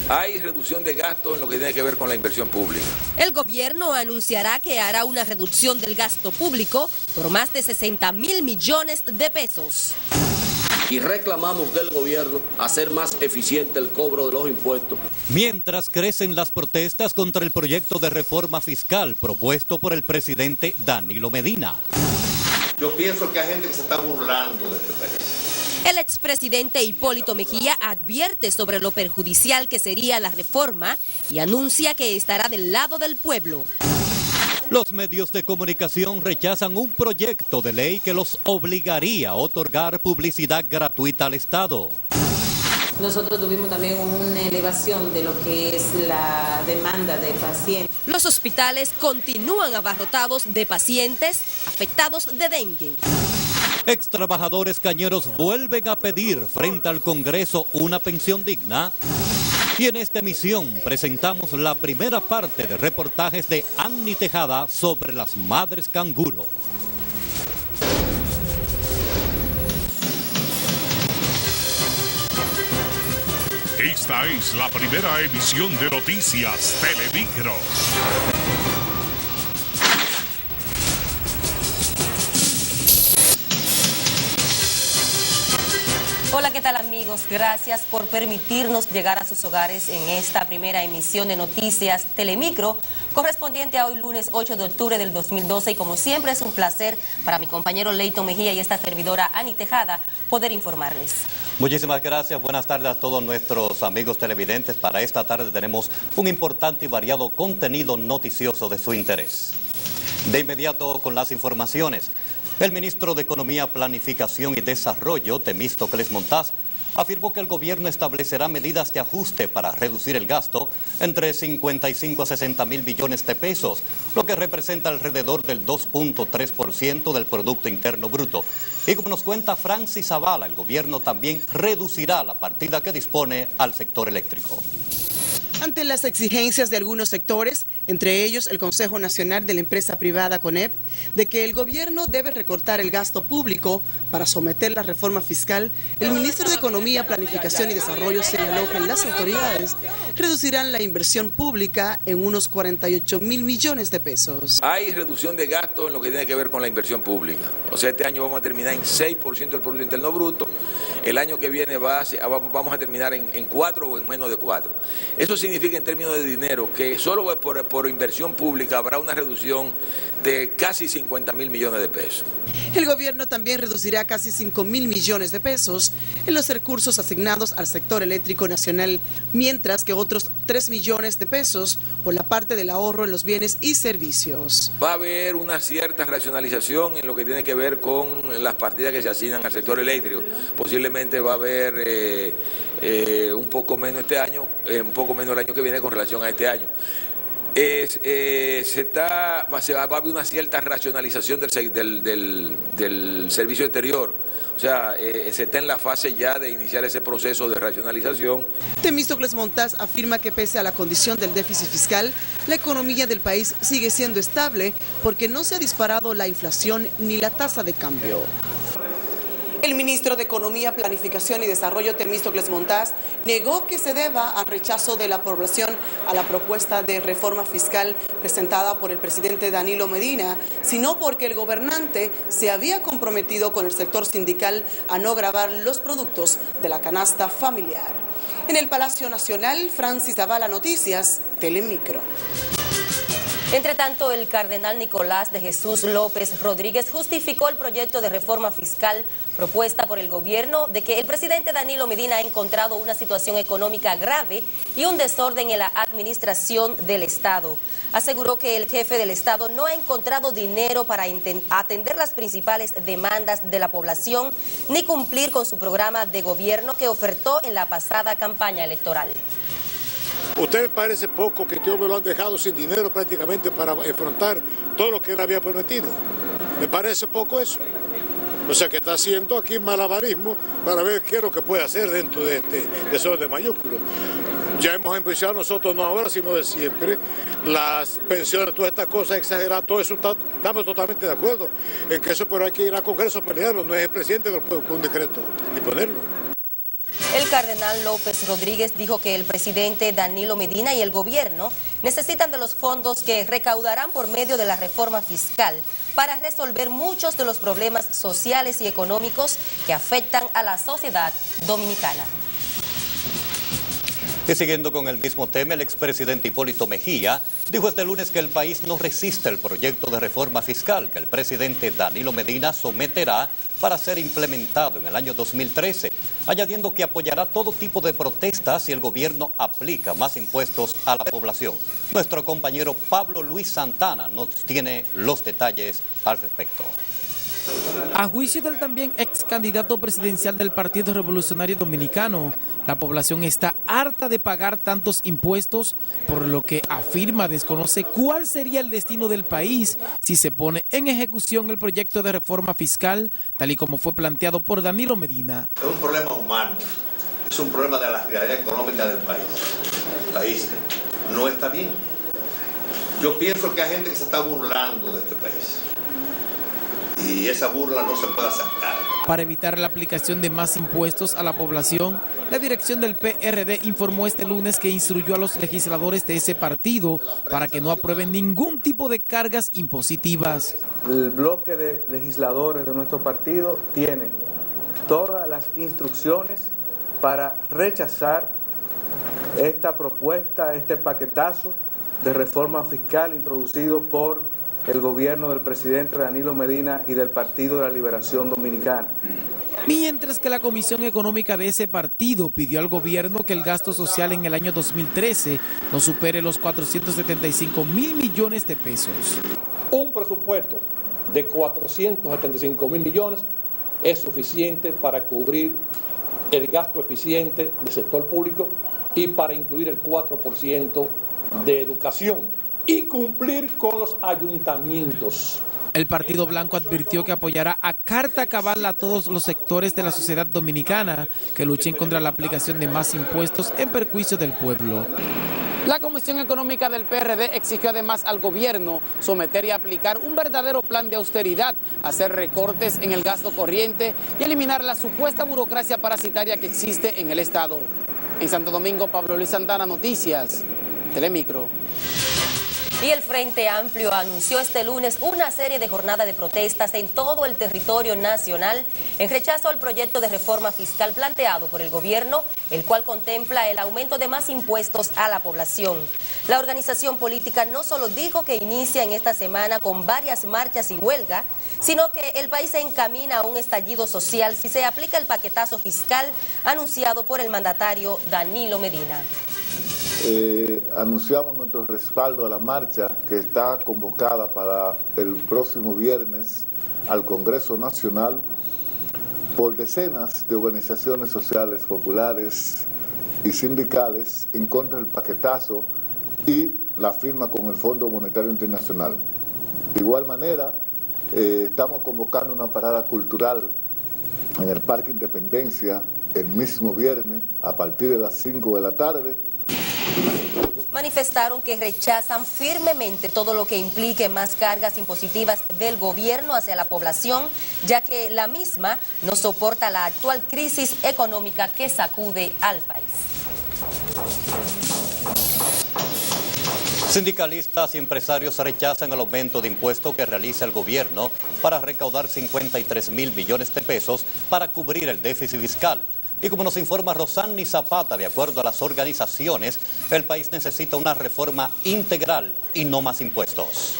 Hay reducción de gastos en lo que tiene que ver con la inversión pública. El gobierno anunciará que hará una reducción del gasto público por más de 60.000 millones de pesos. Y reclamamos del gobierno hacer más eficiente el cobro de los impuestos. Mientras crecen las protestas contra el proyecto de reforma fiscal propuesto por el presidente Danilo Medina. Yo pienso que hay gente que se está burlando de este país. El expresidente Hipólito Mejía advierte sobre lo perjudicial que sería la reforma y anuncia que estará del lado del pueblo. Los medios de comunicación rechazan un proyecto de ley que los obligaría a otorgar publicidad gratuita al Estado. Nosotros tuvimos también una elevación de lo que es la demanda de pacientes. Los hospitales continúan abarrotados de pacientes afectados de dengue. Extrabajadores cañeros vuelven a pedir frente al Congreso una pensión digna. Y en esta emisión presentamos la primera parte de reportajes de Annie Tejada sobre las madres canguro. Esta es la primera emisión de Noticias Telemicro. Hola, ¿qué tal amigos? Gracias por permitirnos llegar a sus hogares en esta primera emisión de Noticias Telemicro, correspondiente a hoy lunes 8 de octubre del 2012 y como siempre es un placer para mi compañero Leighton Mejía y esta servidora Annie Tejada poder informarles. Muchísimas gracias, buenas tardes a todos nuestros amigos televidentes. Para esta tarde tenemos un importante y variado contenido noticioso de su interés. De inmediato con las informaciones. El ministro de Economía, Planificación y Desarrollo, Temístocles Montaz, afirmó que el gobierno establecerá medidas de ajuste para reducir el gasto entre 55 a 60 mil millones de pesos, lo que representa alrededor del 2.3% del Producto Interno Bruto. Y como nos cuenta Francis Zavala, el gobierno también reducirá la partida que dispone al sector eléctrico. Ante las exigencias de algunos sectores, entre ellos el Consejo Nacional de la Empresa Privada CONEP, de que el gobierno debe recortar el gasto público para someter la reforma fiscal, el ministro de Economía, Planificación y Desarrollo señaló que las autoridades reducirán la inversión pública en unos 48 mil millones de pesos. Hay reducción de gastos en lo que tiene que ver con la inversión pública. O sea, este año vamos a terminar en 6% del Producto Interno Bruto. El año que viene vamos a terminar en 4 o en menos de 4. Eso significa en términos de dinero que solo por inversión pública habrá una reducción de casi 50 mil millones de pesos. El gobierno también reducirá casi 5 mil millones de pesos en los recursos asignados al sector eléctrico nacional, mientras que otros 3 millones de pesos por la parte del ahorro en los bienes y servicios. Va a haber una cierta racionalización en lo que tiene que ver con las partidas que se asignan al sector eléctrico. Posiblemente va a haber un poco menos este año, un poco menos el año que viene con relación a este año. Va a haber una cierta racionalización del servicio exterior. O sea, se está en la fase ya de iniciar ese proceso de racionalización. Temístocles Montaz afirma que pese a la condición del déficit fiscal, la economía del país sigue siendo estable porque no se ha disparado la inflación ni la tasa de cambio. El ministro de Economía, Planificación y Desarrollo, Temístocles Montaz, negó que se deba al rechazo de la población a la propuesta de reforma fiscal presentada por el presidente Danilo Medina, sino porque el gobernante se había comprometido con el sector sindical a no gravar los productos de la canasta familiar. En el Palacio Nacional, Francis Zavala, Noticias, Telemicro. Entre tanto, el cardenal Nicolás de Jesús López Rodríguez justificó el proyecto de reforma fiscal propuesta por el gobierno de que el presidente Danilo Medina ha encontrado una situación económica grave y un desorden en la administración del Estado. Aseguró que el jefe del Estado no ha encontrado dinero para atender las principales demandas de la población ni cumplir con su programa de gobierno que ofertó en la pasada campaña electoral. ¿Usted parece poco que este hombre lo han dejado sin dinero prácticamente para afrontar todo lo que él había prometido? ¿Me parece poco eso? O sea que está haciendo aquí malabarismo para ver qué es lo que puede hacer dentro de este desorden mayúsculo. Ya hemos empezado nosotros, no ahora, sino de siempre, las pensiones, todas estas cosas exageradas, todo eso estamos totalmente de acuerdo en que eso, pero hay que ir al Congreso a pelearlo, no es el presidente que lo puede con un decreto y ponerlo. El cardenal López Rodríguez dijo que el presidente Danilo Medina y el gobierno necesitan de los fondos que recaudarán por medio de la reforma fiscal para resolver muchos de los problemas sociales y económicos que afectan a la sociedad dominicana. Y siguiendo con el mismo tema, el expresidente Hipólito Mejía dijo este lunes que el país no resiste el proyecto de reforma fiscal que el presidente Danilo Medina someterá para ser implementado en el año 2013, añadiendo que apoyará todo tipo de protestas si el gobierno aplica más impuestos a la población. Nuestro compañero Pablo Luis Santana nos tiene los detalles al respecto. A juicio del también ex candidato presidencial del Partido Revolucionario Dominicano, la población está harta de pagar tantos impuestos, por lo que afirma desconoce cuál sería el destino del país si se pone en ejecución el proyecto de reforma fiscal, tal y como fue planteado por Danilo Medina. Es un problema humano, es un problema de la realidad económica del país. El país no está bien. Yo pienso que hay gente que se está burlando de este país. Y esa burla no se puede aceptar. Para evitar la aplicación de más impuestos a la población, la dirección del PRD informó este lunes que instruyó a los legisladores de ese partido para que no aprueben ningún tipo de cargas impositivas. El bloque de legisladores de nuestro partido tiene todas las instrucciones para rechazar esta propuesta, este paquetazo de reforma fiscal introducido por el gobierno del presidente Danilo Medina y del Partido de la Liberación Dominicana. Mientras que la Comisión Económica de ese partido pidió al gobierno que el gasto social en el año 2013 no supere los 475.000 millones de pesos. Un presupuesto de 475.000 millones es suficiente para cubrir el gasto eficiente del sector público y para incluir el 4% de educación y cumplir con los ayuntamientos. El Partido Blanco advirtió que apoyará a carta cabal a todos los sectores de la sociedad dominicana que luchen contra la aplicación de más impuestos en perjuicio del pueblo. La Comisión Económica del PRD exigió además al gobierno someter y aplicar un verdadero plan de austeridad, hacer recortes en el gasto corriente y eliminar la supuesta burocracia parasitaria que existe en el Estado. En Santo Domingo, Pablo Luis Santana, Noticias, Telemicro. Y el Frente Amplio anunció este lunes una serie de jornadas de protestas en todo el territorio nacional en rechazo al proyecto de reforma fiscal planteado por el gobierno, el cual contempla el aumento de más impuestos a la población. La organización política no solo dijo que inicia en esta semana con varias marchas y huelga, sino que el país se encamina a un estallido social si se aplica el paquetazo fiscal anunciado por el mandatario Danilo Medina. Anunciamos nuestro respaldo a la marcha que está convocada para el próximo viernes al Congreso Nacional por decenas de organizaciones sociales, populares y sindicales en contra del paquetazo y la firma con el Fondo Monetario Internacional. De igual manera, estamos convocando una parada cultural en el Parque Independencia el mismo viernes a partir de las 5 de la tarde. Manifestaron que rechazan firmemente todo lo que implique más cargas impositivas del gobierno hacia la población, ya que la misma no soporta la actual crisis económica que sacude al país. Sindicalistas y empresarios rechazan el aumento de impuestos que realiza el gobierno para recaudar 53.000 millones de pesos para cubrir el déficit fiscal. Y como nos informa Rosani Zapata, de acuerdo a las organizaciones, el país necesita una reforma integral y no más impuestos.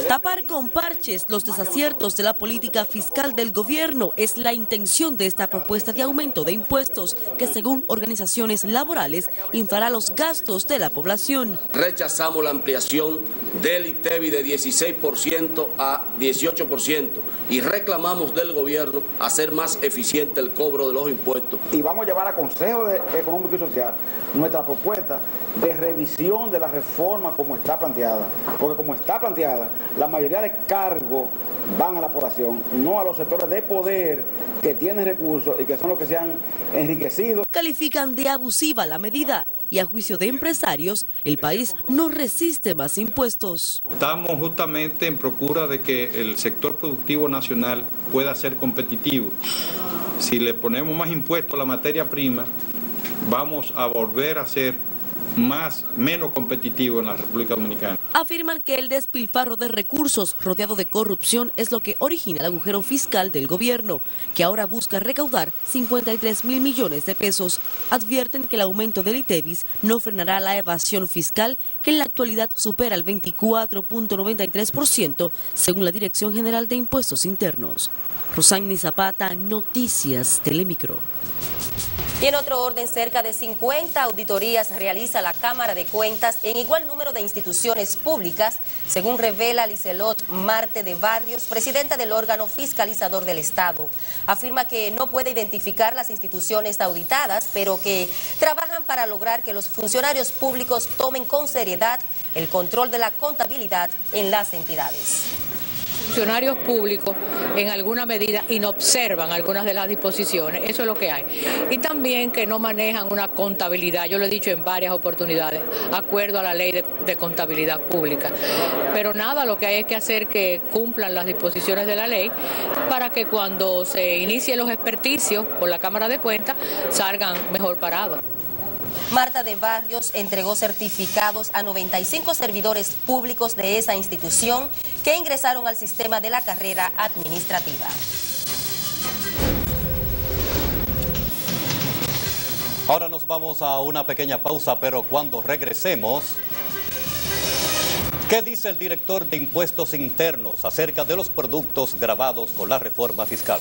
Tapar con parches los desaciertos de la política fiscal del gobierno es la intención de esta propuesta de aumento de impuestos que, según organizaciones laborales, inflará los gastos de la población. Rechazamos la ampliación del ITEVI de 16% a 18% y reclamamos del gobierno hacer más eficiente el cobro de los impuestos. Y vamos a llevar al Consejo Económico y Social nuestra propuesta de revisión de la reforma como está planteada, porque como está planteada, la mayoría de cargos van a la población, no a los sectores de poder que tienen recursos y que son los que se han enriquecido. Califican de abusiva la medida y a juicio de empresarios, el país no resiste más impuestos. Estamos justamente en procura de que el sector productivo nacional pueda ser competitivo si le ponemos más impuestos a la materia prima, vamos a volver a ser menos competitivos en la República Dominicana. Afirman que el despilfarro de recursos rodeado de corrupción es lo que origina el agujero fiscal del gobierno, que ahora busca recaudar 53.000 millones de pesos. Advierten que el aumento del ITEVIS no frenará la evasión fiscal, que en la actualidad supera el 24.93%, según la Dirección General de Impuestos Internos. Rosani Zapata, Noticias Telemicro. Y en otro orden, cerca de 50 auditorías realiza la Cámara de Cuentas en igual número de instituciones públicas, según revela Liselot Marte de Barrios, presidenta del órgano fiscalizador del Estado. Afirma que no puede identificar las instituciones auditadas, pero que trabajan para lograr que los funcionarios públicos tomen con seriedad el control de la contabilidad en las entidades. Funcionarios públicos en alguna medida inobservan algunas de las disposiciones, eso es lo que hay. Y también que no manejan una contabilidad, yo lo he dicho en varias oportunidades, acuerdo a la ley de contabilidad pública. Pero nada, lo que hay es que hacer que cumplan las disposiciones de la ley para que cuando se inicien los experticios por la Cámara de Cuentas salgan mejor parados. Marta de Barrios entregó certificados a 95 servidores públicos de esa institución que ingresaron al sistema de la carrera administrativa. Ahora nos vamos a una pequeña pausa, pero cuando regresemos, ¿qué dice el director de Impuestos Internos acerca de los productos gravados con la reforma fiscal?